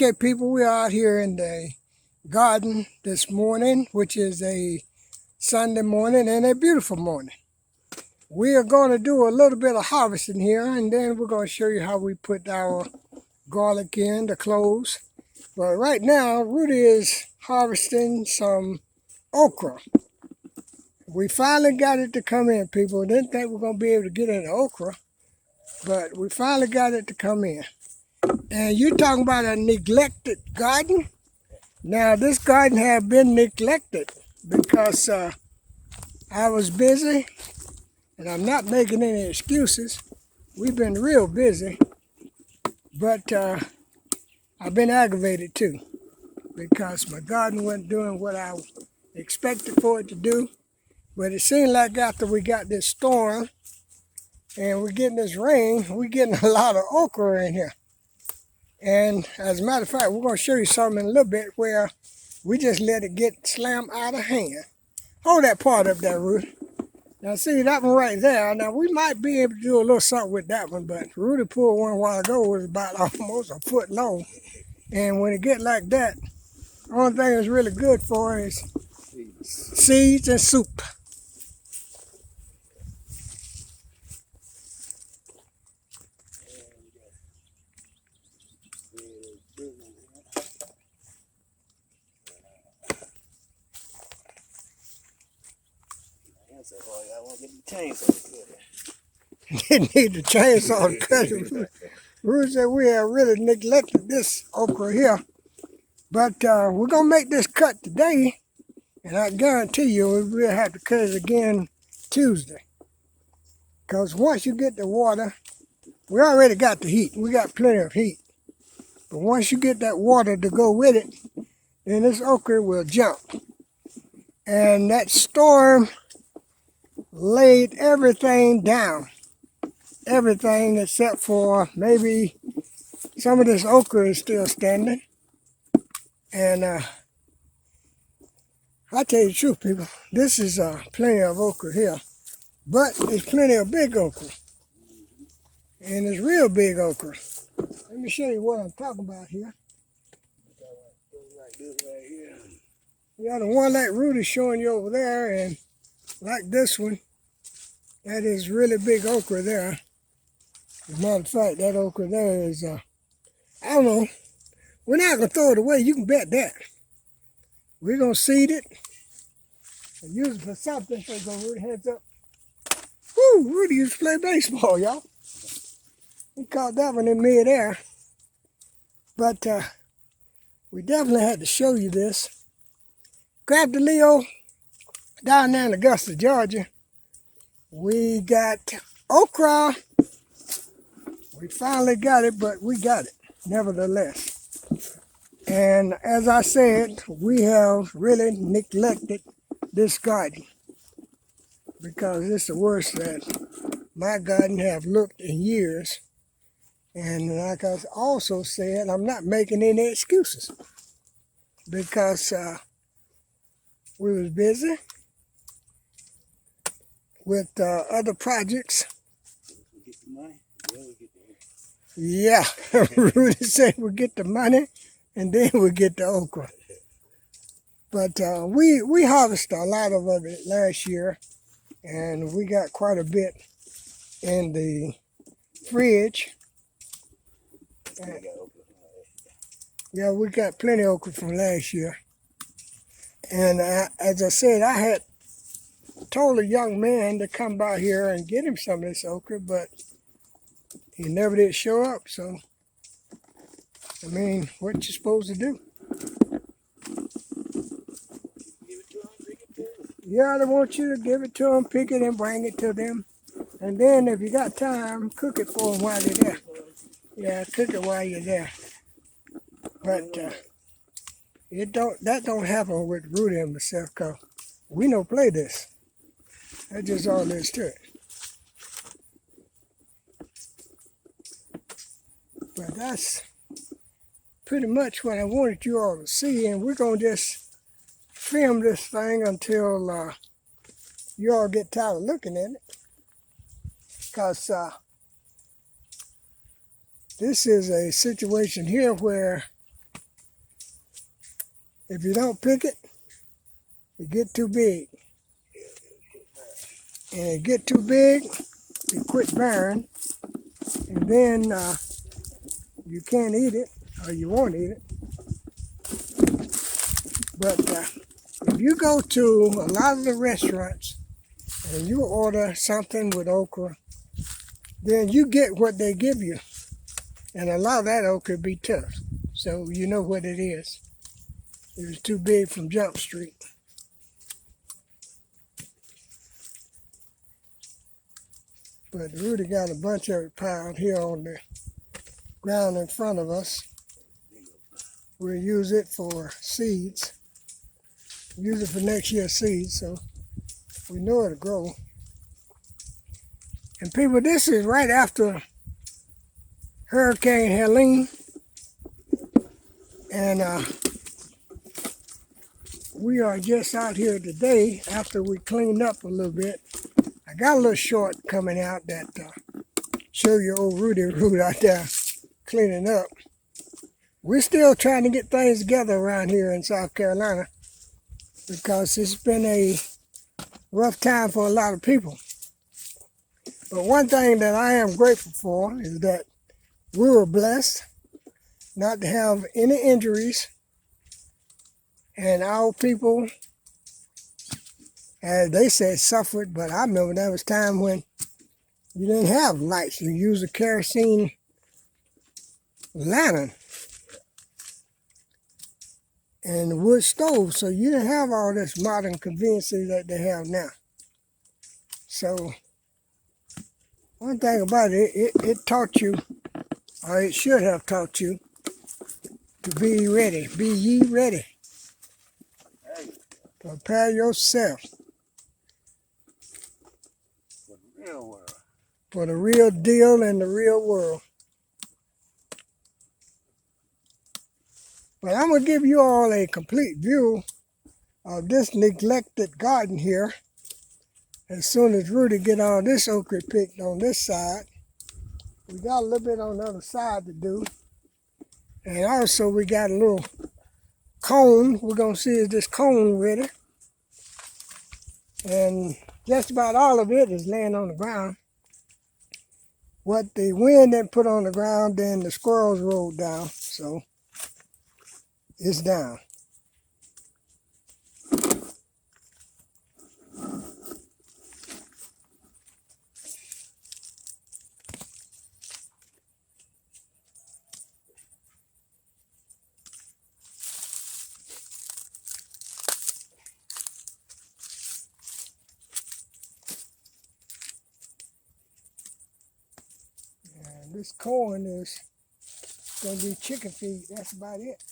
Okay, people, we are out here in the garden this morning, which is a Sunday morning and a beautiful morning. We are going to do a little bit of harvesting here, and then we're going to show you how we put our garlic in, the cloves. But right now, Rudy is harvesting some okra. We finally got it to come in, people. Didn't think we were going to be able to get any okra, but we finally got it to come in. And you're talking about a neglected garden? Now, this garden had been neglected because I was busy, and I'm not making any excuses. We've been real busy, but I've been aggravated too because my garden wasn't doing what I expected for it to do. But it seemed like after we got this storm and we're getting this rain, we're getting a lot of okra in here. And as a matter of fact, we're going to show you something in a little bit where we just let it get slammed out of hand. Hold that part up there, Rudy. Now see that one right there. Now we might be able to do a little something with that one, but Rudy pulled one a while ago. It was about almost a foot long. And when it get like that, the only thing it's really good for is seeds and soup. I won't get the chainsaw to cut it. They need the chainsaw to cut it. Rudy said we have really neglected this okra here. But we're going to make this cut today. And I guarantee you we'll have to cut it again Tuesday. Because once you get the water, we already got the heat. We got plenty of heat. But once you get that water to go with it, then this okra will jump. And that storm laid everything down. Everything except for maybe some of this okra is still standing. And I tell you the truth, people, this is plenty of okra here. But there's plenty of big okra. And it's real big okra. Let me show you what I'm talking about here. Like this right here. Yeah, the one like Rudy's showing you over there, and like this one, that is really big okra there. As a matter of fact, that okra there is, I don't know, we're not going to throw it away, you can bet that. We're going to seed it and use it for something. So go, Rudy, heads up. Woo, Rudy used to play baseball, y'all. He caught that one in midair. But we definitely had to show you this. Grab the Leo down there in Augusta, Georgia. We got okra. We finally got it, but we got it nevertheless. And as I said, we have really neglected this garden because it's the worst that my garden have looked in years. And like I also said, I'm not making any excuses because we was busy with other projects. We get the money, then we get the Yeah, Rudy said we'll get the money and then we'll get the okra. But we harvested a lot of it last year, and we got quite a bit in the fridge. And, yeah, we got plenty of okra from last year. And as I said, I had told a young man to come by here and get him some of this okra, but he never did show up. So, I mean, what you supposed to do? give it to them, bring it to them. Yeah, they want you to give it to them, pick it and bring it to them. And then if you got time, cook it for them while you're there. Yeah, cook it while you're there. But that don't happen with Rudy and myself, because we don't play this. That's just all there is to it. But that's pretty much what I wanted you all to see, and we're going to just film this thing until you all get tired of looking at it. Because this is a situation here where If you don't pick it, it get too big. And it get too big, it quit bearing. And then you can't eat it, or you won't eat it. But if you go to a lot of the restaurants and you order something with okra, then you get what they give you. And a lot of that okra be tough. So you know what it is. It was too big from Jump Street. But Rudy got a bunch of it piled here on the ground in front of us. We'll use it for seeds. Use it for next year's seeds, so we know it'll grow. And people, this is right after Hurricane Helene. And we are just out here today after we cleaned up a little bit. I got a little short coming out that show you old Rudy Root out there cleaning up. We're still trying to get things together around here in South Carolina because it's been a rough time for a lot of people. But one thing that I am grateful for is that we were blessed not to have any injuries, and our people, as they said, suffered. But I remember there was time when you didn't have lights. You used a kerosene lantern and wood stove, so you didn't have all this modern conveniences that they have now. So one thing about it, it taught you, or it should have taught you, to be ready. Be ye ready. Prepare yourself For the real world. for the real deal in the real world. But I'm going to give you all a complete view of this neglected garden here as soon as Rudy get all this okra picked on this side. We got a little bit on the other side to do. And also we got a little cone. We're going to see if this cone ready. And just about all of it is laying on the ground. What the wind didn't put on the ground, then the squirrels rolled down. So it's down. And this corn is going to be chicken feed. That's about it.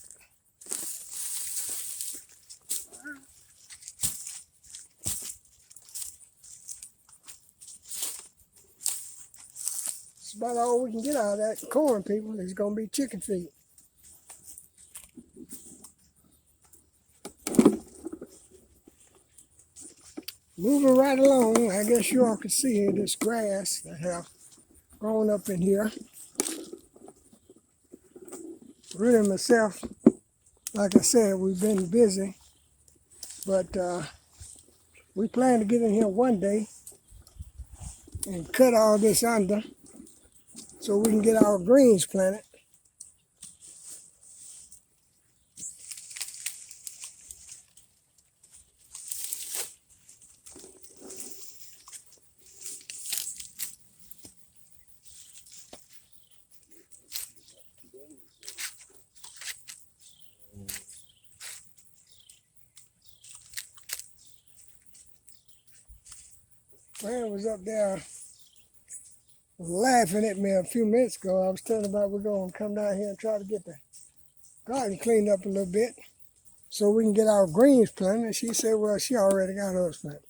That's about all we can get out of that corn, people. It's going to be chicken feed. Moving right along, I guess you all can see this grass that have grown up in here. Rudy and myself, like I said, we've been busy, but we plan to get in here one day and cut all this under so we can get our greens planted. Fran was up there laughing at me a few minutes ago. I was telling her about we're going to come down here and try to get the garden cleaned up a little bit so we can get our greens planted. And she said, well, she already got hers planted.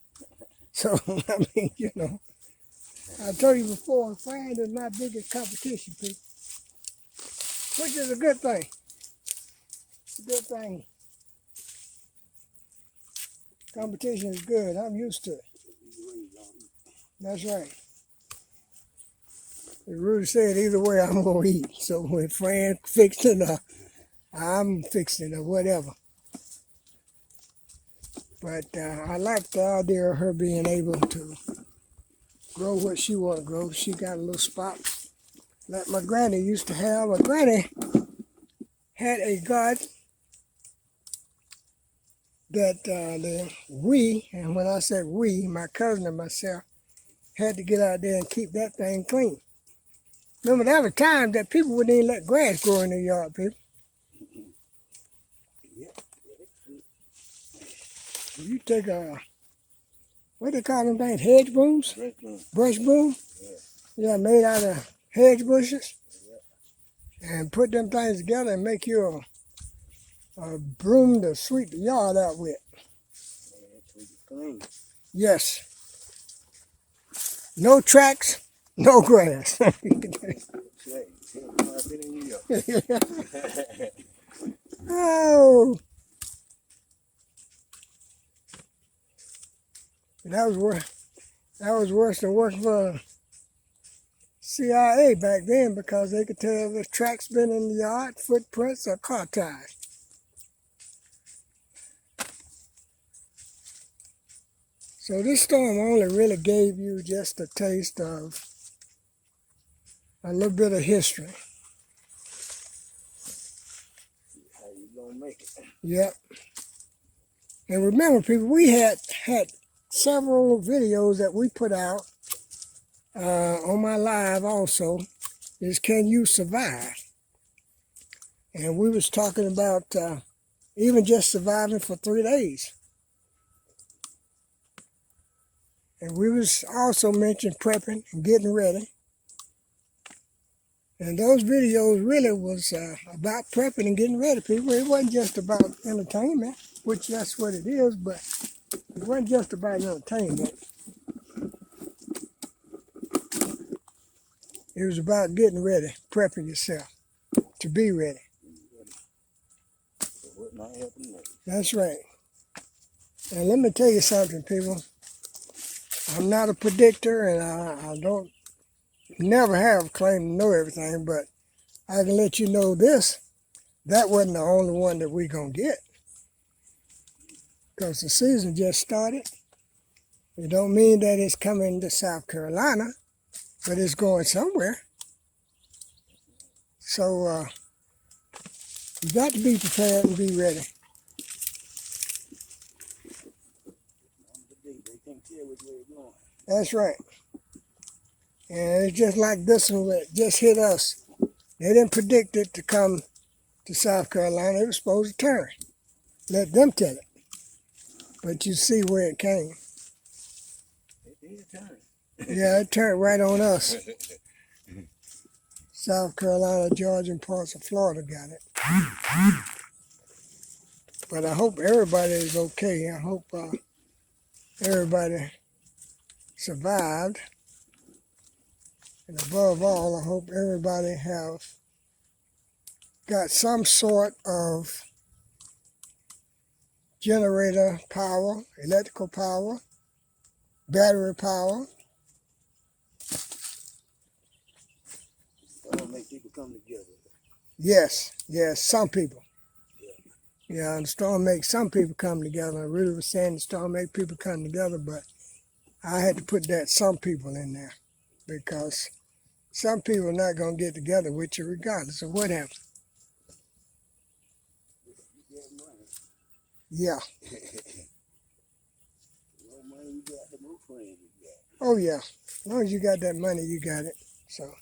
So, I mean, you know, I told you before, Fran is my biggest competition, people, which is a good thing. It's a good thing. Competition is good. I'm used to it. That's right. As Rudy said, either way, I'm going to eat. So when Fran fixed it, I'm fixing it or whatever. But I like the idea of her being able to grow what she want to grow. She got a little spot like my granny used to have. My granny had a garden that and when I said we, my cousin and myself, had to get out there and keep that thing clean. Remember, there were times that people wouldn't even let grass grow in their yard, people. You take what they call them things, hedge brooms? Brush broom? Yeah, made out of hedge bushes. And put them things together and make you a broom to sweep the yard out with. Yes. No tracks, no grass. Oh, that was worse than working for CIA back then because they could tell if the tracks been in the yard, footprints, or car tires. So this storm only really gave you just a taste of a little bit of history. How you gonna make it? Yep. And remember, people, we had several videos that we put out on my live also, is Can You Survive? And we was talking about even just surviving for 3 days. And we was also mentioning prepping and getting ready. And those videos really was about prepping and getting ready, people. It wasn't just about entertainment, which that's what it is, but it wasn't just about entertainment. It was about getting ready, prepping yourself to be ready. That's right. And let me tell you something, people. I'm not a predictor, and I don't never have claimed to know everything, but I can let you know this. That wasn't the only one that we're going to get. Because the season just started. It don't mean that it's coming to South Carolina, but it's going somewhere. So you got to be prepared and be ready. That's right. And it's just like this one that just hit us. They didn't predict it to come to South Carolina. It was supposed to turn. Let them tell it. But you see where it came. Yeah, it turned right on us. South Carolina, Georgia, and parts of Florida got it. But I hope everybody is okay. I hope everybody survived. And above all, I hope everybody have got some sort of generator power, electrical power, battery power. That'll make people come together. Yes, some people. Yeah, the storm makes some people come together. I really was saying the storm make people come together, but I had to put that some people in there because some people are not going to get together with you regardless of what happens. Yeah. Oh, yeah. As long as you got that money, you got it. So,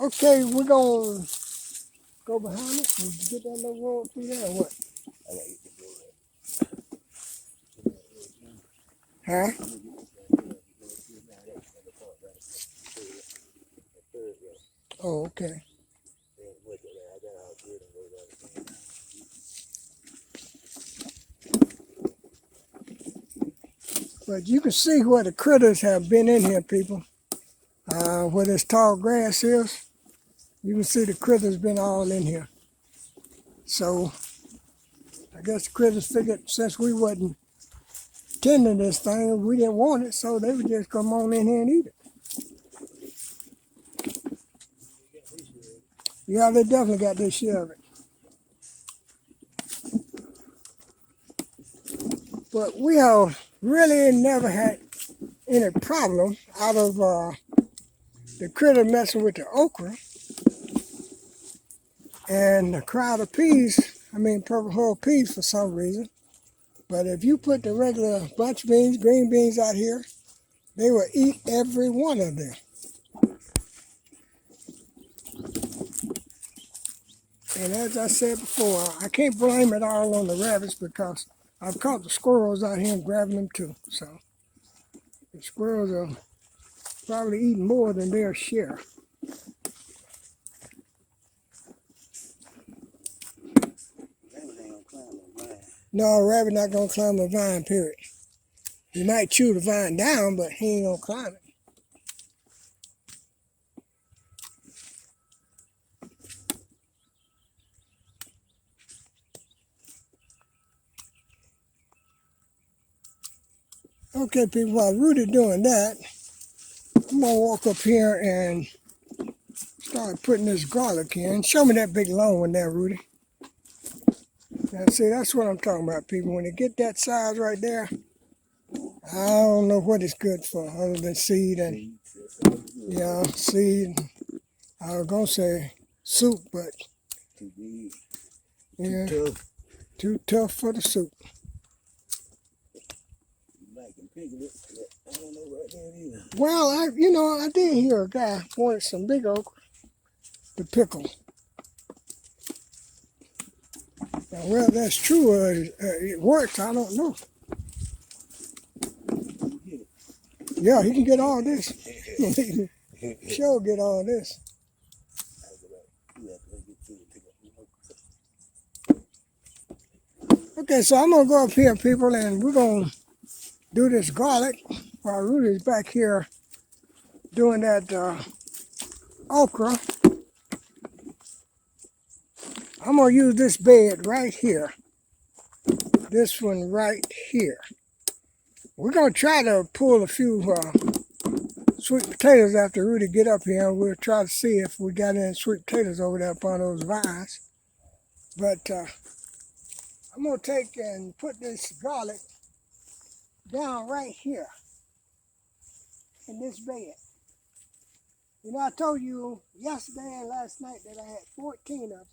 okay, we're going to go behind it and get that little road through there or what? Huh? Oh, okay. But you can see where the critters have been in here, people. Where this tall grass is, you can see the critters been all in here. So, I guess the critters figured since we wasn't tending this thing, we didn't want it, so they would just come on in here and eat it. Yeah, they definitely got their share of it. But we have really never had any problem out of the critter messing with the okra and the crowd of peas. I mean, purple hull peas for some reason. But if you put the regular bunch beans, green beans out here, they will eat every one of them. And as I said before, I can't blame it all on the rabbits because I've caught the squirrels out here and grabbing them too. So the squirrels are probably eating more than their share. No, rabbit not gonna climb the vine, period. He might chew the vine down, but he ain't gonna climb it. Okay, people, while Rudy doing that, I'm gonna walk up here and start putting this garlic in. Show me that big long one there, Rudy. Now, see, that's what I'm talking about, people. When they get that size right there, I don't know what it's good for other than seed and, yeah, seed. I was gonna say soup, but yeah, too tough for the soup. Well, I did hear a guy wanted some big okra to pickle. Now, well, that's true. It works. I don't know. Yeah, he can get all this. Sure, get all this. Okay, so I'm gonna go up here, people, and we're gonna do this garlic while Rudy's back here doing that okra. I'm gonna use this bed right here. This one right here. We're gonna try to pull a few sweet potatoes after Rudy get up here, and we'll try to see if we got any sweet potatoes over there upon those vines. But I'm gonna take and put this garlic down right here in this bed. You know, I told you yesterday and last night that I had 14 of them.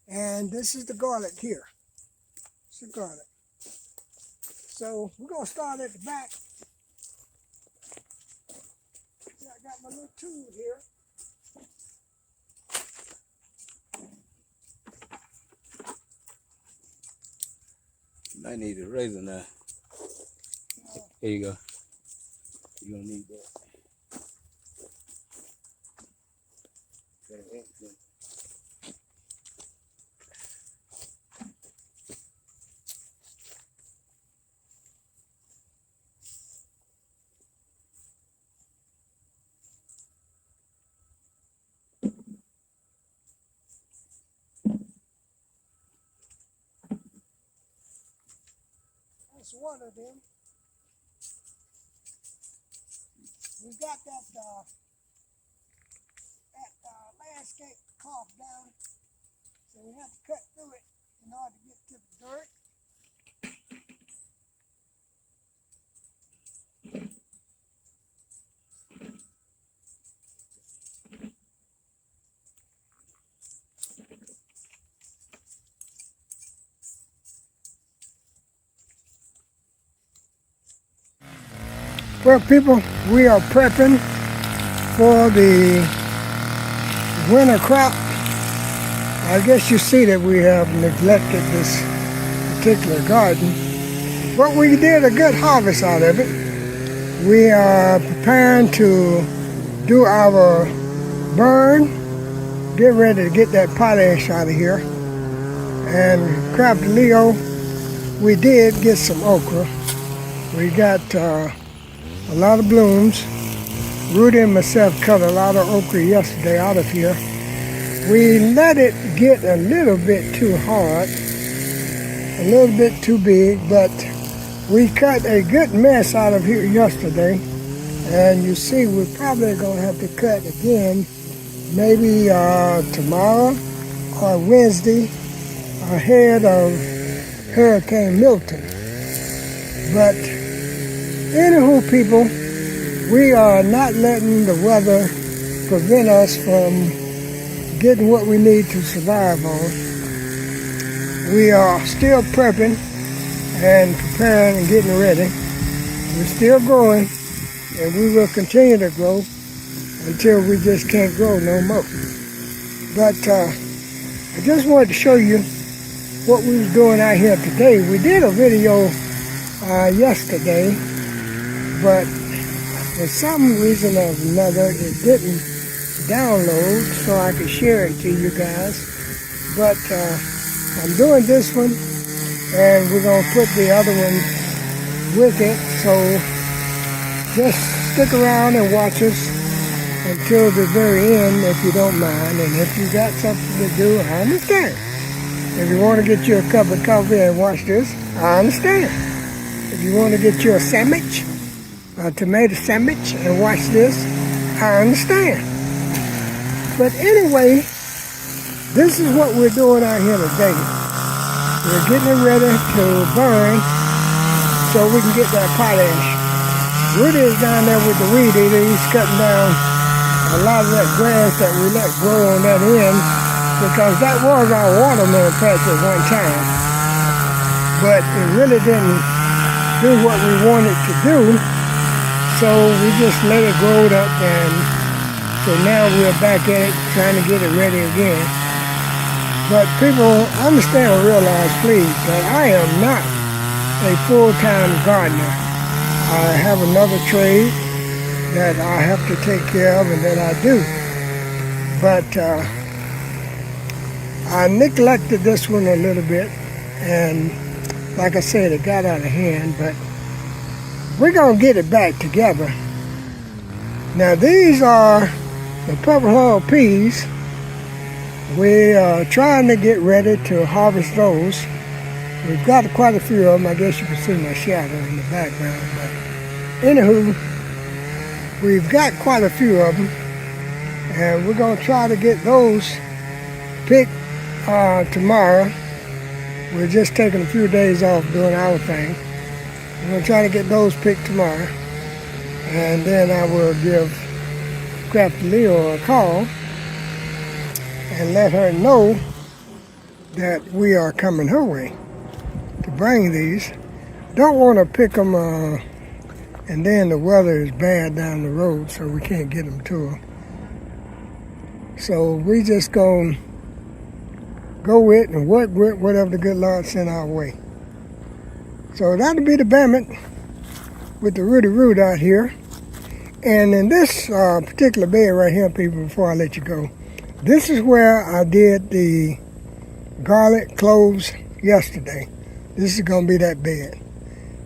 And this is the garlic here. It's the garlic. So we're gonna start at the back. See, I got my little tool here. You might need a razor now. Here you go. You're gonna need that. That's one of them. We got that landscape carved down, so we have to cut through it in order to get to the dirt. Well, people, we are prepping for the winter crop. I guess you see that we have neglected this particular garden, but we did a good harvest out of it. We are preparing to do our burn, get ready to get that potash out of here. And Crafty Leo, we did get some okra. We got a lot of blooms. Rudy and myself cut a lot of okra yesterday out of here. We let it get a little bit too hard, a little bit too big, but we cut a good mess out of here yesterday. And you see, we're probably going to have to cut again, maybe tomorrow or Wednesday, ahead of Hurricane Milton. But anywho, people, we are not letting the weather prevent us from getting what we need to survive on. We are still prepping and preparing and getting ready. We're still growing, and we will continue to grow until we just can't grow no more. But I just wanted to show you what we was doing out here today. We did a video yesterday, but for some reason or another it didn't download so I could share it to you guys. But I'm doing this one, and we're going to put the other one with it. So just stick around and watch us until the very end if you don't mind. And if you got something to do, I understand. If you want to get you a cup of coffee and watch this, I understand. If you want to get you a sandwich, a tomato sandwich, and watch this, I understand. But anyway, this is what we're doing out here today. We're getting it ready to burn so we can get that potash. Rudy is down there with the weed eater. He's cutting down a lot of that grass that we let grow on that end, because that was our watermelon patch at one time. But it really didn't do what we wanted to do, so we just let it grow up, and so now we're back at it trying to get it ready again. But people, understand and realize, please, that I am not a full-time gardener. I have another trade that I have to take care of, and that I do. But I neglected this one a little bit, and like I said, it got out of hand, but we're going to get it back together. Now these are the purple hull peas. We are trying to get ready to harvest those. We've got quite a few of them. I guess you can see my shadow in the background. But anywho, we've got quite a few of them, and we're going to try to get those picked tomorrow. We're just taking a few days off doing our thing. We're going to try to get those picked tomorrow, and then I will give Crafty Leo a call and let her know that we are coming her way to bring these. Don't want to pick them and then the weather is bad down the road, so we can't get them to her. So we just gonna go with and work with whatever the good Lord sent our way. So that'll be the Bammit with the Rudy Root out here. And in this particular bed right here, people, before I let you go, this is where I did the garlic cloves yesterday. This is gonna be that bed.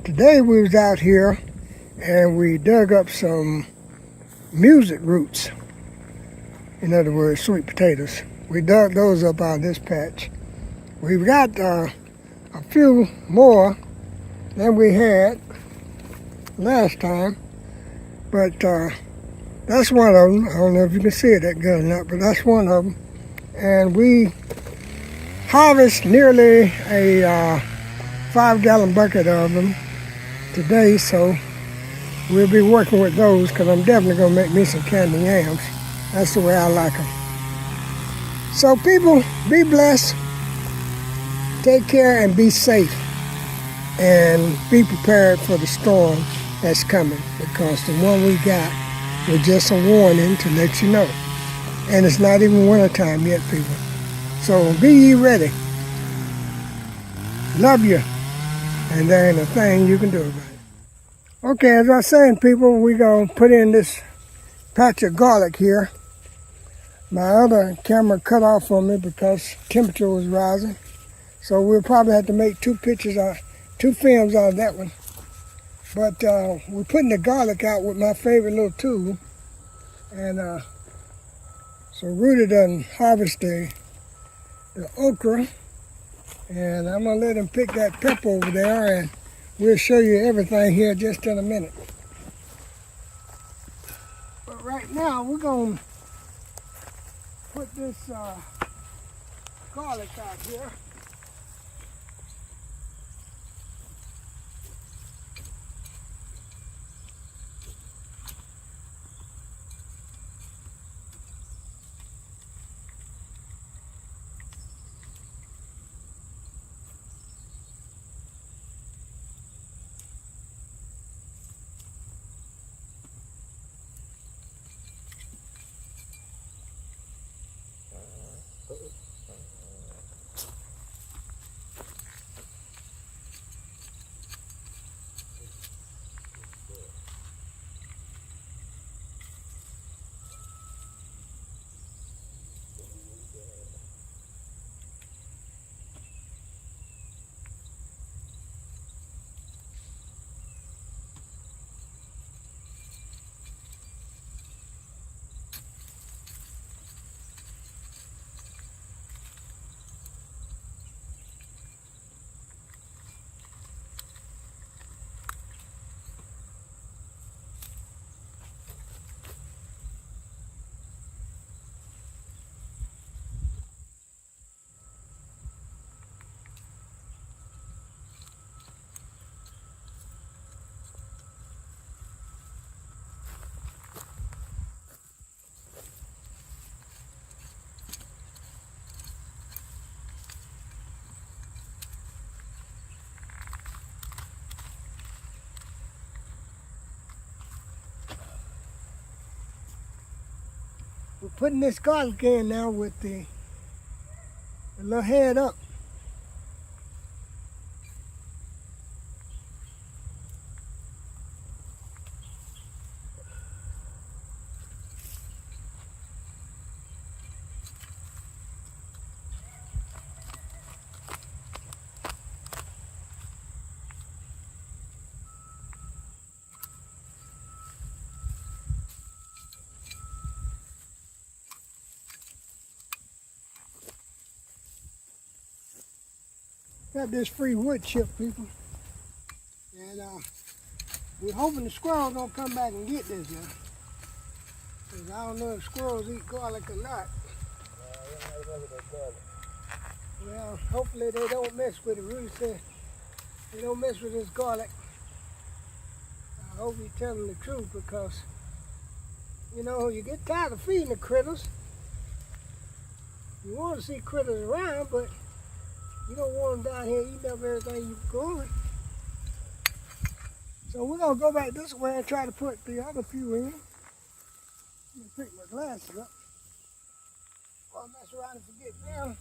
Today we was out here and we dug up some music roots. In other words, sweet potatoes. We dug those up out of this patch. We've got a few more than we had last time, but that's one of them. I don't know if you can see it that good or not, but that's one of them. And we harvest nearly a 5-gallon bucket of them today, so we'll be working with those, because I'm definitely going to make me some candy yams. That's the way I like them. So people, be blessed, take care, and be safe, and be prepared for the storm that's coming, because the one we got was just a warning to let you know. And it's not even winter time yet, people. So be ye ready. Love you, and there ain't a thing you can do about it. Okay, as I was saying, people, we're going to put in this patch of garlic here. My other camera cut off on me because temperature was rising. So we'll probably have to make two films out of that one. But we're putting the garlic out with my favorite little tool. And so Rudy done harvest the okra. And I'm gonna let him pick that pepper over there, and we'll show you everything here just in a minute. But right now we're gonna put this garlic out here. We're putting this garlic in now with the little head up. Got this free wood chip, people. And we're hoping the squirrels don't come back and get this now. Because I don't know if squirrels eat garlic or not. Well, hopefully they don't mess with it. Rudy said they don't mess with this garlic. I hope he's telling the truth because, you know, you get tired of feeding the critters. You want to see critters around, but you don't want them down here eating up everything you're growing. So we're going to go back this way and try to put the other few in. Let me pick my glasses up. Before I mess around and forget them.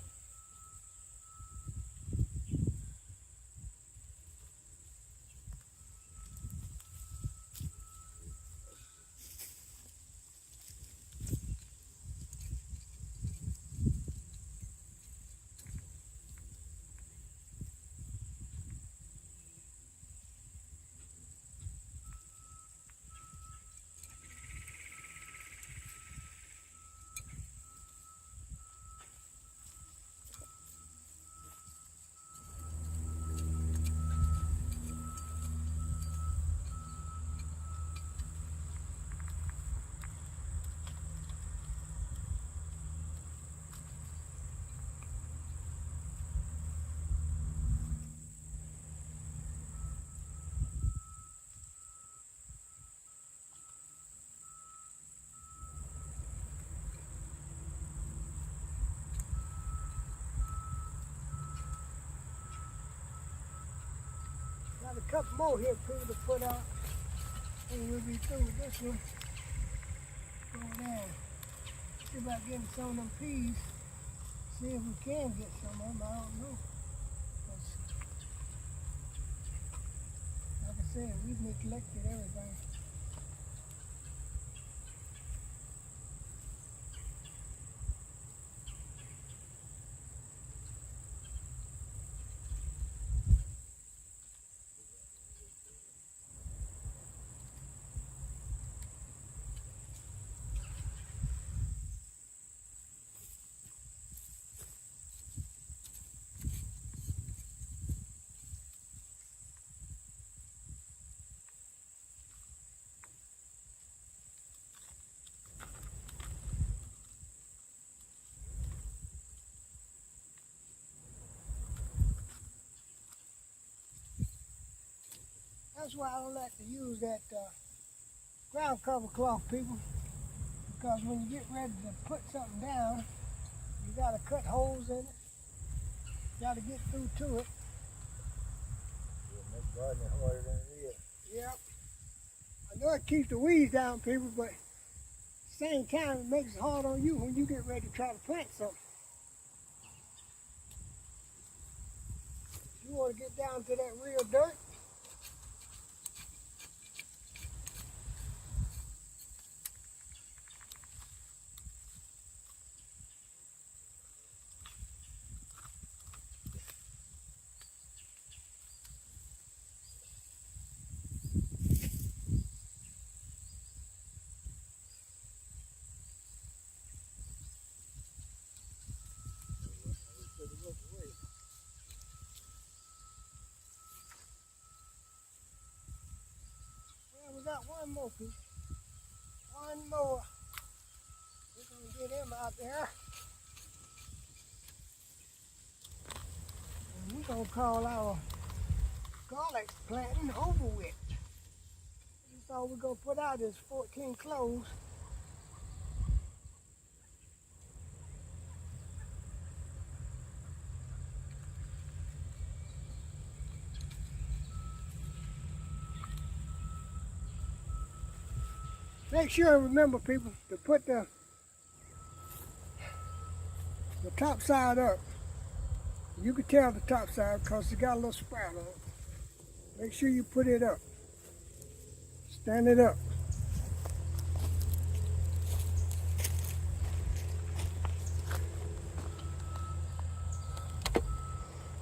Got a couple more here too to put out. And we'll be through with this one. Go down. See about getting some of them peas. See if we can get some of them. I don't know. 'Cause, like I said, we've neglected everything. That's why I don't like to use that ground cover cloth, people. Because when you get ready to put something down, you got to cut holes in it. You got to get through to it. Yeah, make gardening harder than it is. Yep. I know it keeps the weeds down, people, but at the same time, it makes it hard on you when you get ready to try to plant something. You want to get down to that real dirt. Well, we got one more piece. One more. We're going to get him out there. And we're going to call our garlic planting over with. That's all we're going to put out is 14 cloves. Make sure and remember, people, to put the the top side up. You can tell the top side because it got a little sprout on it. Make sure you put it up. Stand it up.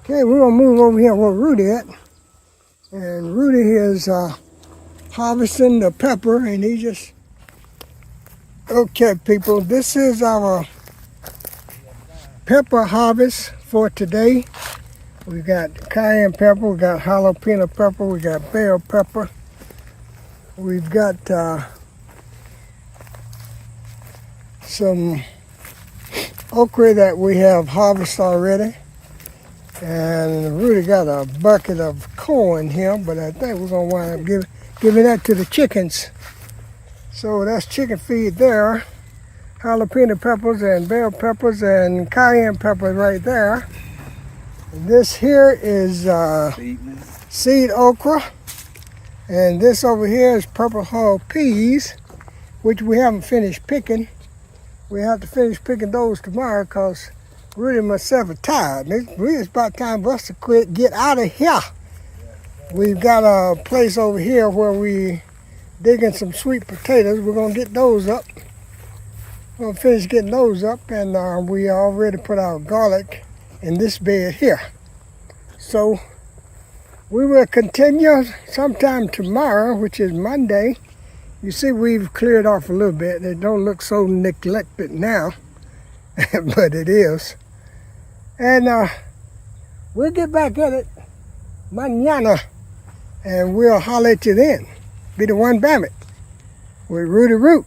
Okay, we're gonna move over here where Rudy at. And Rudy is harvesting the pepper, and he just, okay people, this is our pepper harvest for today. We got cayenne pepper, we got jalapeno pepper, we got bell pepper. We've got some okra that we have harvested already. And Rudy got a bucket of corn here, but I think we're gonna wind up giving that to the chickens. So that's chicken feed there. Jalapeno peppers and bell peppers and cayenne peppers right there. And this here is seed okra. And this over here is purple hull peas, which we haven't finished picking. We have to finish picking those tomorrow because Rudy and myself are tired. It's about time for us to quit, get out of here. We've got a place over here where we digging some sweet potatoes. We're gonna get those up. We're gonna finish getting those up, and we already put our garlic in this bed here. So we will continue sometime tomorrow, which is Monday. You see we've cleared off a little bit. It don't look so neglected now, but it is. And we'll get back at it mañana, and we'll holler at you then. Be the one Bammit with Rudy Root.